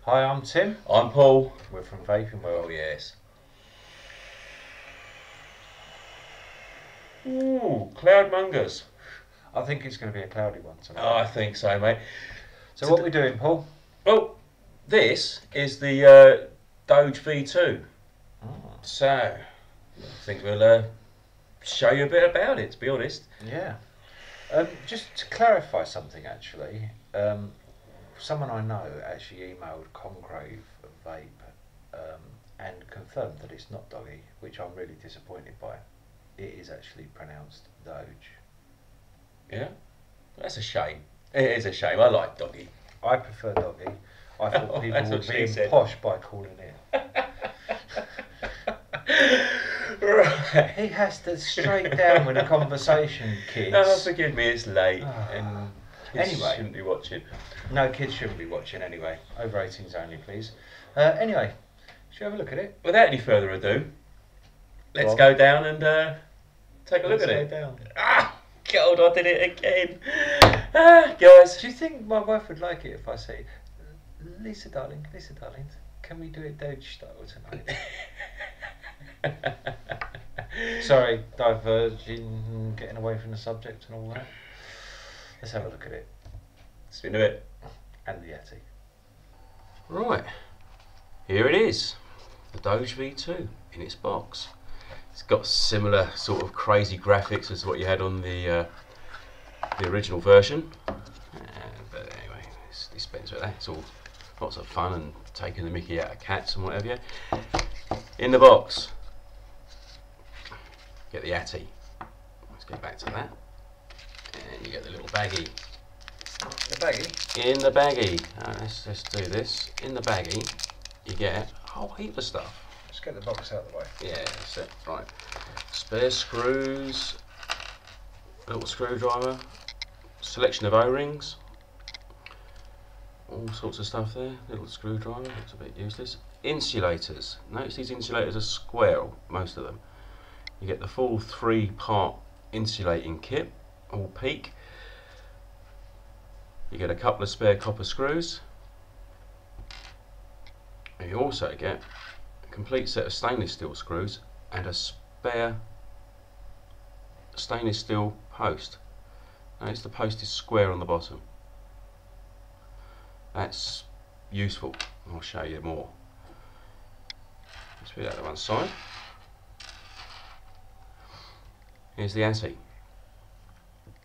Hi, I'm Tim. I'm Paul. We're from Vaping World. Oh yes. Ooh, cloudmongers. I think it's going to be a cloudy one Oh, tonight. I think so, mate. So what are we doing, Paul? Well, this is the Doge V2. Oh. So, I think we'll show you a bit about it, to be honest. Yeah. Just to clarify something, actually, someone I know actually emailed Congrevape and confirmed that it's not Doggy, which I'm really disappointed by. It is actually pronounced Doge. Yeah? That's a shame. It is a shame. I like Doggy. I prefer Doggy. I thought Oh, people that's were what she being said. posh by calling it. Right. He has to straight down with a conversation, kids. Oh, forgive me, it's late. Ah. And kids Anyway. shouldn't be watching. No, kids shouldn't be watching anyway. Over 18s only, please. Anyway, should we have a look at it? Without any further ado, let's Well, go down and take a look at Let's it. go down. Ah, God, I did it again. Ah, guys. Do you think my wife would like it if I say, Lisa darling, can we do it Doge style tonight? Sorry, diverging, getting away from the subject and all that. Let's have a look at it. Spin a bit. And the Yeti. Right, here it is. The Doge V2 in its box. It's got similar sort of crazy graphics as what you had on the original version. But anyway, let's dispense with that. It's all lots of fun and taking the mickey out of cats and whatever. In the box, get the Yeti. Let's get back to that. And you get the little baggie. The baggie? In the baggie, let's do this. In the baggie, you get a whole heap of stuff. Let's get the box out of the way. Yeah, that's it. Right. Spare screws, little screwdriver, selection of O-rings, all sorts of stuff there. Little screwdriver, looks a bit useless. Insulators. Notice these insulators are square, most of them. You get the full 3-part insulating kit, all peak. You get a couple of spare copper screws. And you also get a complete set of stainless steel screws and a spare stainless steel post. Notice the post is square on the bottom. That's useful. I'll show you more. Let's put that to one side. Here's the Yeti.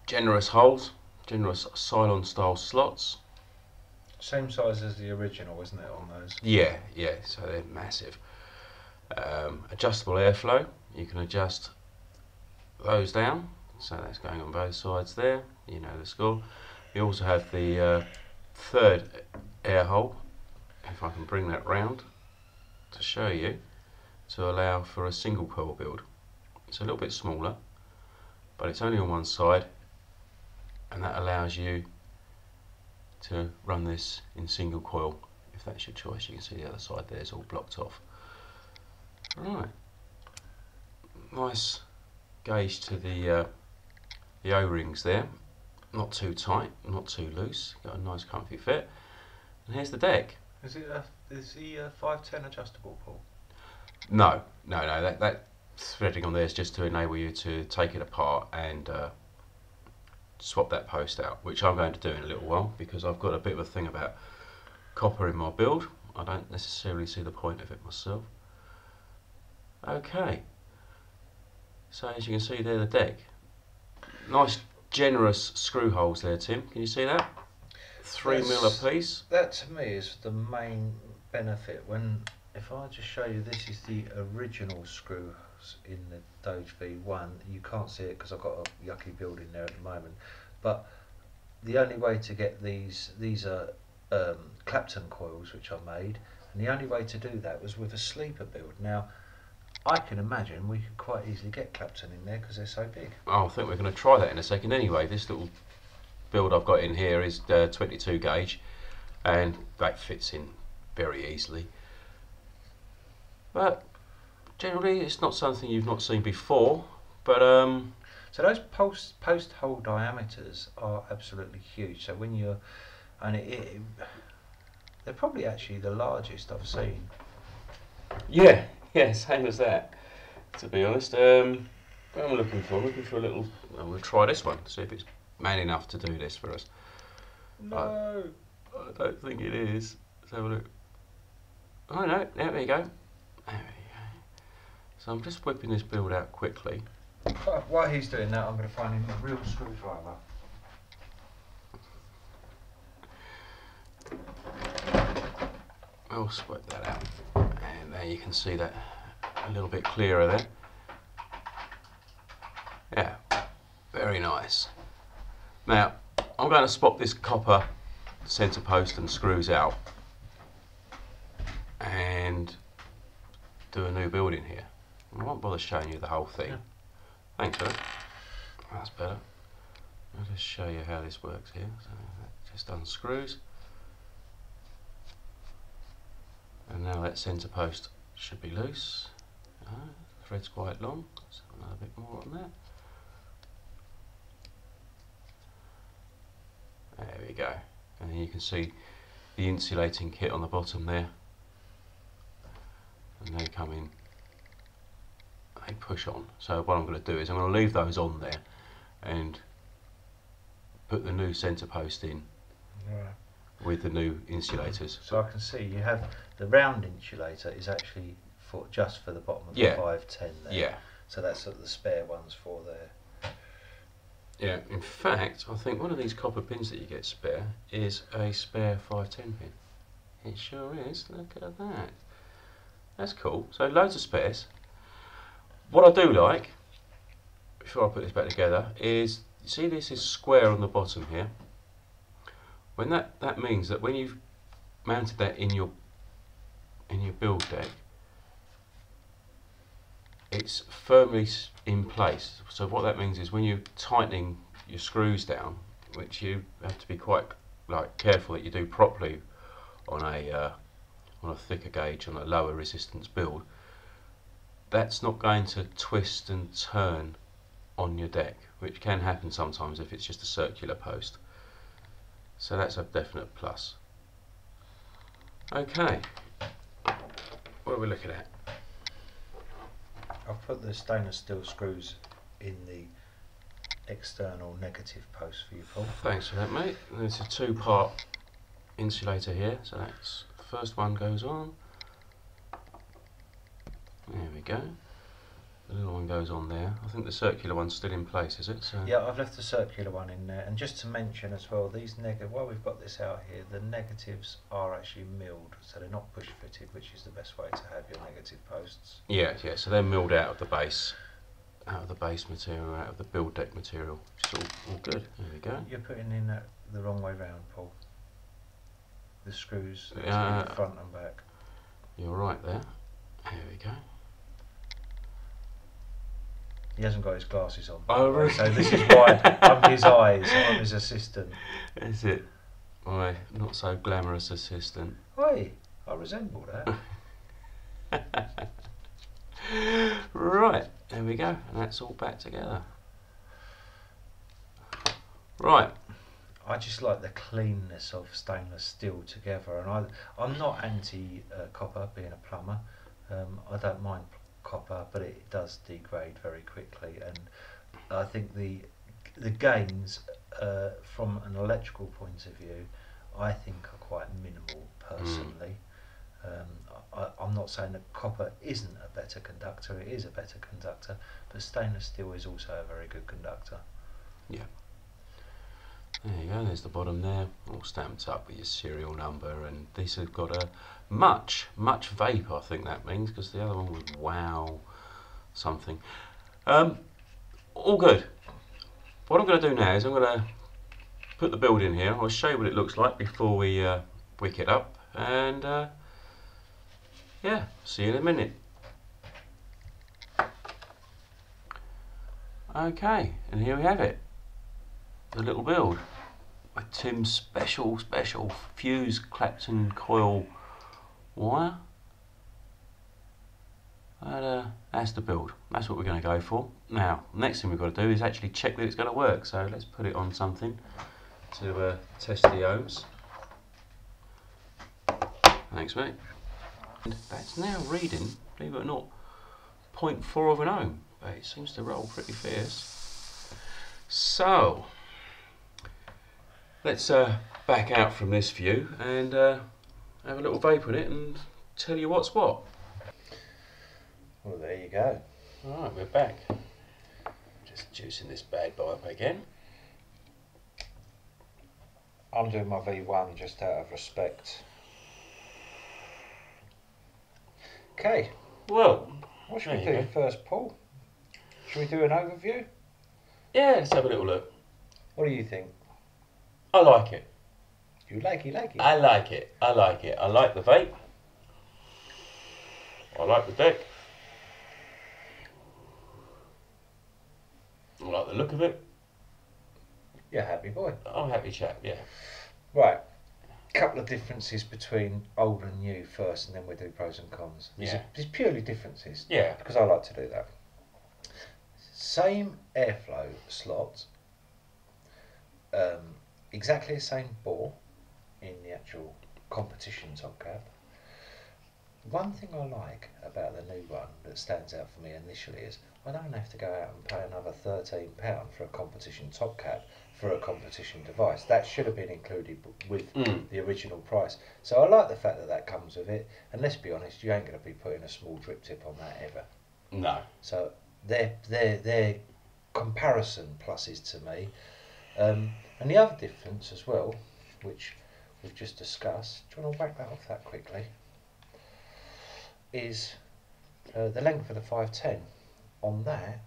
Generous holes. Generous Cylon style slots. Same size as the original, isn't it, on those? Yeah, so they're massive. Adjustable airflow. You can adjust those down. So that's going on both sides there. You know the score. You also have the third air hole, if I can bring that round to show you, to allow for a single coil build. It's a little bit smaller, but it's only on one side. And that allows you to run this in single coil if that's your choice. You can see the other side there is all blocked off. Right, nice gauge to the O-rings there, not too tight, not too loose, got a nice comfy fit. And here's the deck. Is the 510 adjustable, Paul? No, that threading on there is just to enable you to take it apart and swap that post out, which I'm going to do in a little while because I've got a bit of a thing about copper in my build. I don't necessarily see the point of it myself. Okay, so as you can see there, the deck. Nice generous screw holes there, Tim. Can you see that? 3mm a piece. That to me is the main benefit. If I just show you, this is the original screws in the Doge V1. You can't see it because I've got a yucky build in there at the moment. But the only way to get these are Clapton coils which I made, and the only way to do that was with a sleeper build. Now I can imagine we could quite easily get Clapton in there because they're so big. Oh, I think we're going to try that in a second anyway. This little build I've got in here is 22 gauge and that fits in very easily. But generally it's not something you've not seen before, but so those post hole diameters are absolutely huge. So when you're, and They're probably actually the largest I've seen. Yeah, yeah, same as that. To be honest, what am I looking for? I'm looking for a little. Well, we'll try this one. See if it's man enough to do this for us. No. I don't think it is. Let's have a look. Oh no, there we go. There we go. So I'm just whipping this build out quickly. While he's doing that, I'm going to find him a real screwdriver. I'll swipe that out, and there you can see that a little bit clearer there. Yeah, very nice. Now I'm going to swap this copper centre post and screws out and do a new build in here. I won't bother showing you the whole thing. Yeah. Thanks for that. That's better. I'll just show you how this works here. So that just unscrews. And now that centre post should be loose. The thread's quite long. Let's have another bit more on that. There we go. And then you can see the insulating kit on the bottom there. And they come in, they push on. So what I'm going to do is I'm going to leave those on there and put the new centre post in. Right. With the new insulators. So I can see you have the round insulator is actually for just for the bottom of the 510 there. Yeah. So that's what the spare ones for there. Yeah, in fact, I think one of these copper pins that you get spare is a spare 510 pin. It sure is. Look at that. That's cool. So loads of spares. What I do like, before I put this back together, is you see this is square on the bottom here. When that means that when you've mounted that in your build deck, it's firmly in place. So what that means is when you're tightening your screws down, which you have to be quite careful that you do properly on a thicker gauge, on a lower resistance build, that's not going to twist and turn on your deck, which can happen sometimes if it's just a circular post. So that's a definite plus. Okay, what are we looking at? I've put the stainless steel screws in the external negative post for you, Paul. Thanks for that, mate. There's a two-part insulator here, so that's the first one goes on. There we go. The little one goes on there. I think the circular one's still in place, is it? So yeah, I've left the circular one in there. And just to mention as well, these while we've got this out here, the negatives are actually milled, so they're not push fitted, which is the best way to have your negative posts. Yeah, so they're milled out of the base material, out of the build deck material, which is all good. There we go. You're putting in that the wrong way round, Paul. The screws in front and back. You're right there. Here we go. He hasn't got his glasses on. Oh, really? So this is why I'm his eyes. I'm his assistant. Is it? My not so glamorous assistant. Oi, I resemble that. Right, there we go. And that's all back together. Right. I just like the cleanness of stainless steel together, and I'm not anti copper, being a plumber. I don't mind copper, but it does degrade very quickly, and I think the gains from an electrical point of view, I think are quite minimal personally. I'm not saying that copper isn't a better conductor, it is a better conductor, but stainless steel is also a very good conductor. Yeah. There you go, there's the bottom there, all stamped up with your serial number, and these have got a much vape, I think that means, because the other one was wow something. All good. What I'm going to do now is I'm going to put the build in here. I'll show you what it looks like before we wick it up, and yeah, see you in a minute. Okay, and here we have it. The little build with Tim's special fuse Clapton coil wire. But, that's the build. That's what we're going to go for. Now, next thing we've got to do is actually check that it's going to work. So let's put it on something to test the ohms. Thanks, mate. And that's now reading, believe it or not, 0.4 of an ohm. But it seems to roll pretty fierce. So, let's back out from this view and have a little vape on it and tell you what's what. Well, there you go. Alright, we're back. Just juicing this bad boy up again. I'm doing my V1 just out of respect. Okay. Well, what should we do first, Paul? Should we do an overview? Yeah, let's have a little look. What do you think? I like it. You like it? I like it. I like it. I like the vape. I like the deck. I like the look of it. You're a happy boy. I'm a happy chap, yeah. Right. Couple of differences between old and new first, and then we'll do pros and cons. These purely differences. Yeah. Because I like to do that. Same airflow slot. Exactly the same bore in the actual competition top cap. One thing I like about the new one that stands out for me initially is I don't have to go out and pay another £13 for a competition top cap for a competition device. That should have been included with the original price. So I like the fact that that comes with it. And let's be honest, you ain't going to be putting a small drip tip on that ever. No. So they're comparison pluses to me. And the other difference as well, which we've just discussed, do you want to whack that off that quickly, is the length of the 510 on that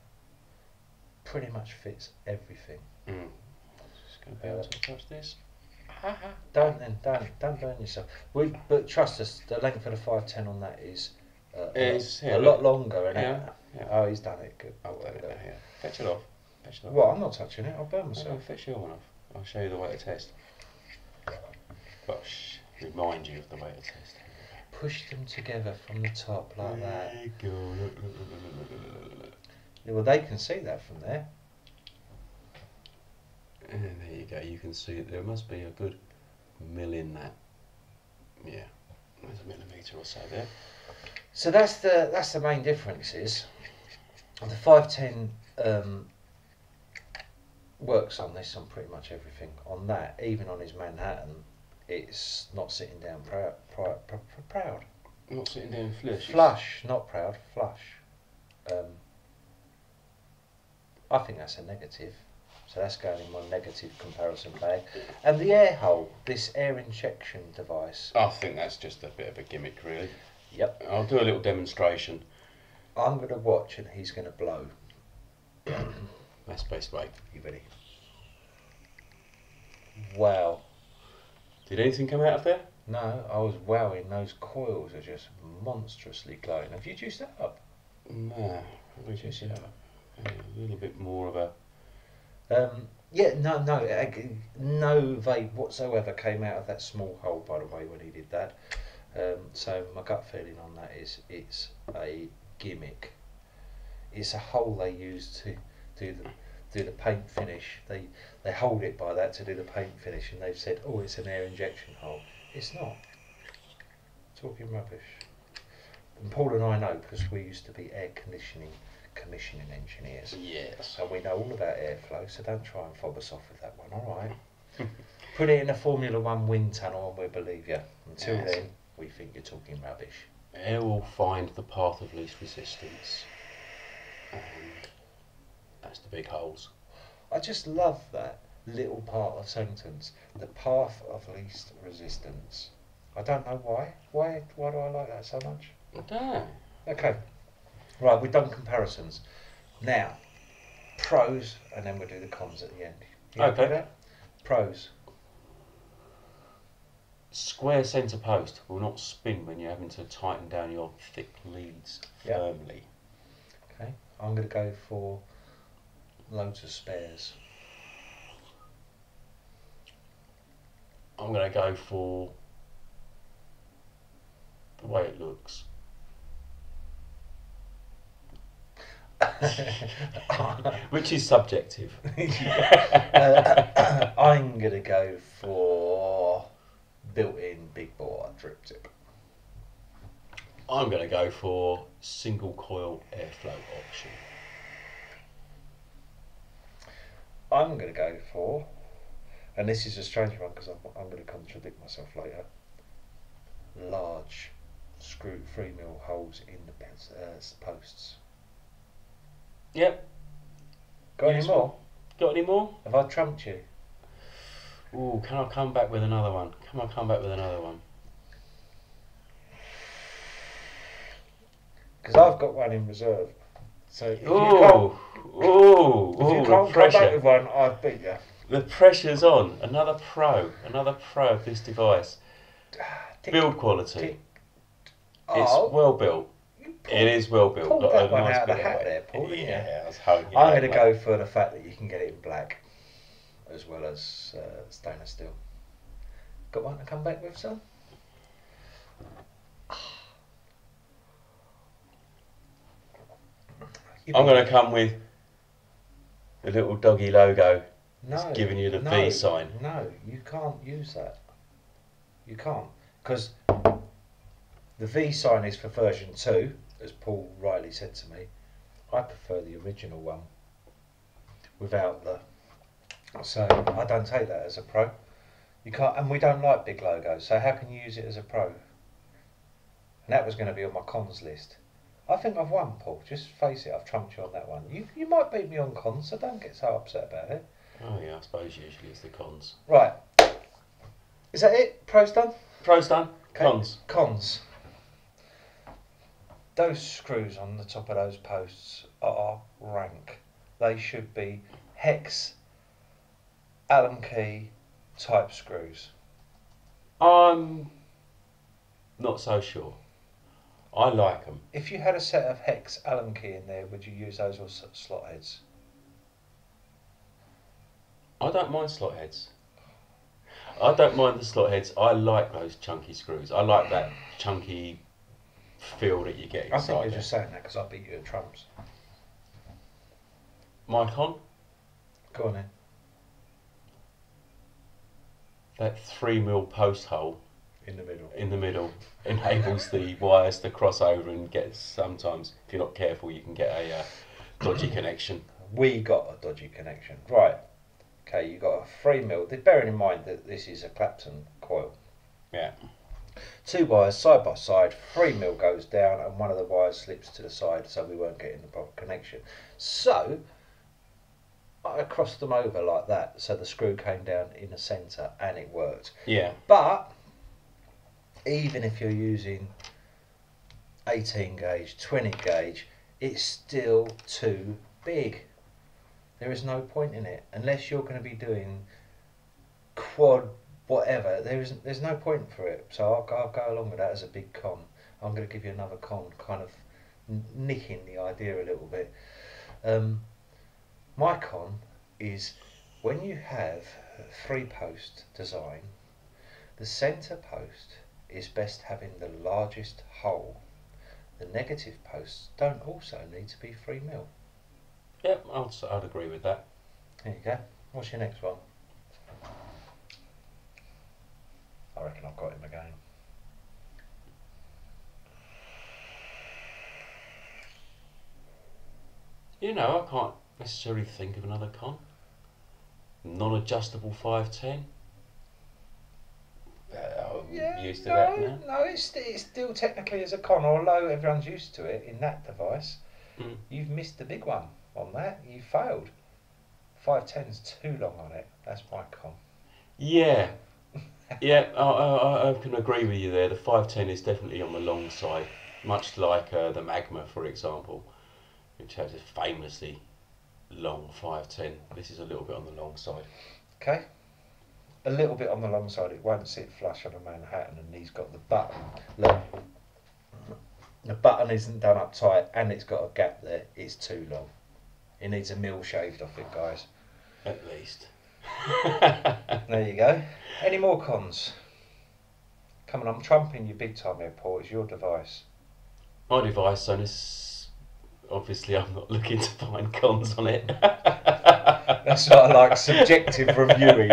pretty much fits everything. Just going to be able to touch this. Don't burn yourself. But trust us, the length of the 510 on that is a lot longer. And oh, he's done it. Good. I've done it. Yeah. Fetch it off. Fetch it off. Well, I'm not touching it. I'll burn myself. Fetch your one off. I'll show you the way to test. Gosh, remind you of the way to test. Push them together from the top like that. There you go. Look. Yeah, well, they can see that from there. And there you go. You can see it. There must be a good mil in that. Yeah, there's a millimetre or so there. So that's the main differences. The 510 works on this on pretty much everything. On that, even on his Manhattan, it's not sitting down proud. Not sitting down flush. Flush, not proud. Flush. I think that's a negative. So that's going in my negative comparison bag. And the air hole, this air injection device. I think that's just a bit of a gimmick, really. Yep. I'll do a little demonstration. I'm going to watch and he's going to blow. That's best way. You ready? Wow. Did anything come out of there? No, I was wowing. Those coils are just monstrously glowing. Have you juiced that up? No, probably just a little bit more of a... yeah, no vape whatsoever came out of that small hole, by the way, when he did that. So my gut feeling on that is it's a gimmick. It's a hole they use to do the paint finish. They hold it by that to do the paint finish, and they've said, oh, it's an air injection hole. It's not. Talking rubbish. And Paul and I know because we used to be air commissioning engineers. Yes. So we know all about airflow, so don't try and fob us off with that one, alright? Put it in a Formula 1 wind tunnel and we'll believe you. Until then, we think you're talking rubbish. Air will find the path of least resistance. And that's the big holes. I just love that little part of sentence. The path of least resistance. I don't know why. Why do I like that so much? I don't know. Okay. Right, we've done comparisons. Now, pros, and then we'll do the cons at the end. You happy with that? Pros. Square centre post will not spin when you're having to tighten down your thick leads firmly. Okay, I'm going to go for loads of spares. I'm going to go for the way it looks. Which is subjective. I'm going to go for built-in big bore drip tip. I'm going to go for single coil airflow option. I'm going to go for, and this is a strange one because I'm going to contradict myself later, large screw 3mm holes in the posts. Yep. Got any more? Got any more? Have I trumped you? Ooh, can I come back with another one? Can I come back with another one? Because I've got one in reserve. So if you can't come back with one, I've beat you. The pressure's on. Another pro of this device. Build quality. It's well built. It is well built. Pulled that one out of the hat there, Paul, didn't you? Yeah, I was hoping. I'm going to go for the fact that you can get it in black as well as stainless steel. Got one to come back with, son? I'm going to come with the little doggy logo. No, it's giving you the V sign. No, you can't use that. You can't. Because the V sign is for version 2, as Paul rightly said to me. I prefer the original one without the... So I don't take that as a pro. You can't, and we don't like big logos, so how can you use it as a pro? And that was going to be on my cons list. I think I've won, Paul. Just face it, I've trumped you on that one. You might beat me on cons, so don't get so upset about it. Oh yeah, I suppose usually it's the cons. Right. Is that it? Pros done? Pros done. Okay. Cons. Cons. Those screws on the top of those posts are rank. They should be hex, Allen key type screws. I'm not so sure. I like them. If you had a set of hex Allen key in there, would you use those or slot heads? I don't mind slot heads. I don't mind the slot heads. I like those chunky screws. I like that chunky feel that you get inside. I think you're just saying that because I beat you at trumps. My con? Go on then. That 3mm post hole in the middle enables the wires to cross over and get, sometimes if you're not careful you can get a dodgy connection. We got a dodgy connection. Right. Okay, you got a 3mm. Bearing in mind that this is a Clapton coil. Yeah. 2 wires side by side, 3mm goes down and one of the wires slips to the side, so we weren't getting the proper connection. So I crossed them over like that, so the screw came down in the centre and it worked. Yeah. But even if you're using 18 gauge, 20 gauge, it's still too big. There is no point in it unless you're going to be doing quad whatever. There's no point for it. So I'll go along with that as a big con. I'm going to give you another con, kind of nicking the idea a little bit. My con is when you have a 3-post design, the centre post is best having the largest hole. The negative posts don't also need to be 3mm. Yep, I'd agree with that. There you go. What's your next one? I reckon I've got him again. You know, I can't necessarily think of another con. Non-adjustable 510. I'm used to that now. No, it's still technically as a con, although everyone's used to it in that device. You've missed the big one on that. You failed. 510's too long on it. That's my con. Yeah. Yeah, I can agree with you there. The 510 is definitely on the long side, much like the Magma, for example, which has a famously long 510. This is a little bit on the long side. Okay. A little bit on the long side. It won't sit flush on a Manhattan, and he's got the button. Look, the button isn't done up tight, and it's got a gap there. It's too long. It needs a mil shaved off it, guys. At least. There you go. Any more cons? Come on, I'm trumping you big time here, Paul. It's your device. My device, and it's obviously I'm not looking to find cons on it. That's what I like, subjective reviewing.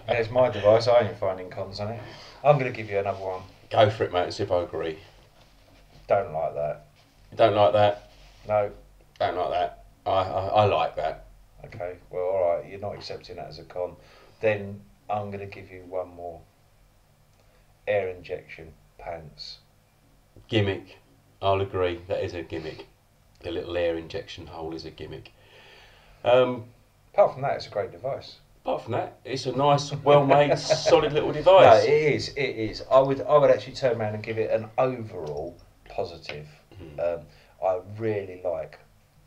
There's my device, I ain't finding cons on it. I'm going to give you another one. Go for it, mate, and see if I agree. Don't like that. You don't like that? No. Don't like that. I like that. Okay, well, alright, you're not accepting that as a con. Then I'm going to give you one more. Air injection pants. Gimmick. I'll agree, that is a gimmick. The little air injection hole is a gimmick. Apart from that, it's a great device. Apart from that, it's a nice, well-made, solid little No, device. it is. It is. I would actually turn around and give it an overall positive. I really like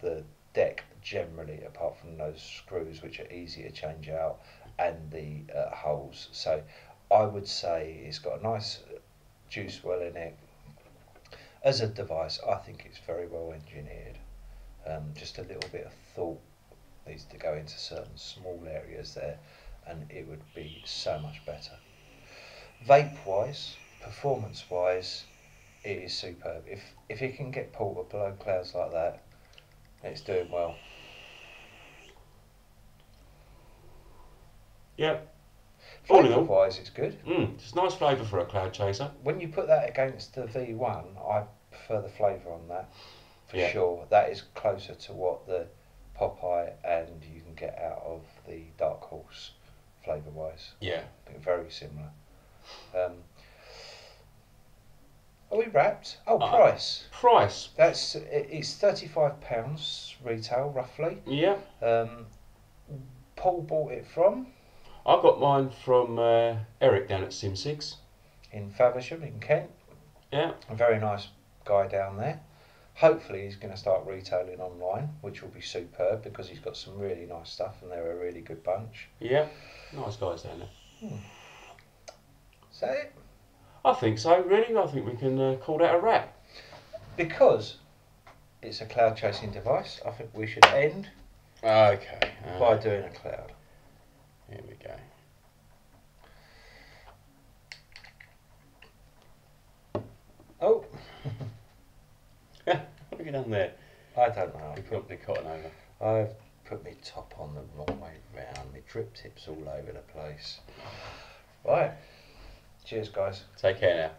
the deck generally, apart from those screws which are easy to change out, and the holes. So I would say it's got a nice juice well in it. As a device, I think it's very well engineered. Just a little bit of thought needs to go into certain small areas there, and it would be so much better. Vape wise, performance wise, it is superb. If it can get pulled below clouds like that, it's doing well. Yep. Flavour wise, it's good. It's a nice flavour for a cloud chaser. When you put that against the V1, I prefer the flavour on that, for Yeah. sure. That is closer to what the Popeye and you can get out of the Dark Horse flavour wise. Yeah. They're very similar. Are we wrapped? Oh, price. Price. It's £35 retail roughly. Yeah. Paul bought it from I got mine from Eric down at Sim6. in Faversham in Kent. Yeah. A very nice guy down there. Hopefully he's going to start retailing online, which will be superb because he's got some really nice stuff and they're a really good bunch. Yeah. Nice guys down there. Is that it? I think so, really. I think we can call that a wrap. Because it's a cloud chasing device, I think we should end Okay. by doing a cloud. Here we go. Oh, What have you done there? I don't know. You put the cotton over. I've put my top on the wrong way round. My drip tips all over the place. Right. Cheers, guys. Take care now.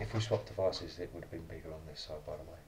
If we swapped devices, it would have been bigger on this side, by the way.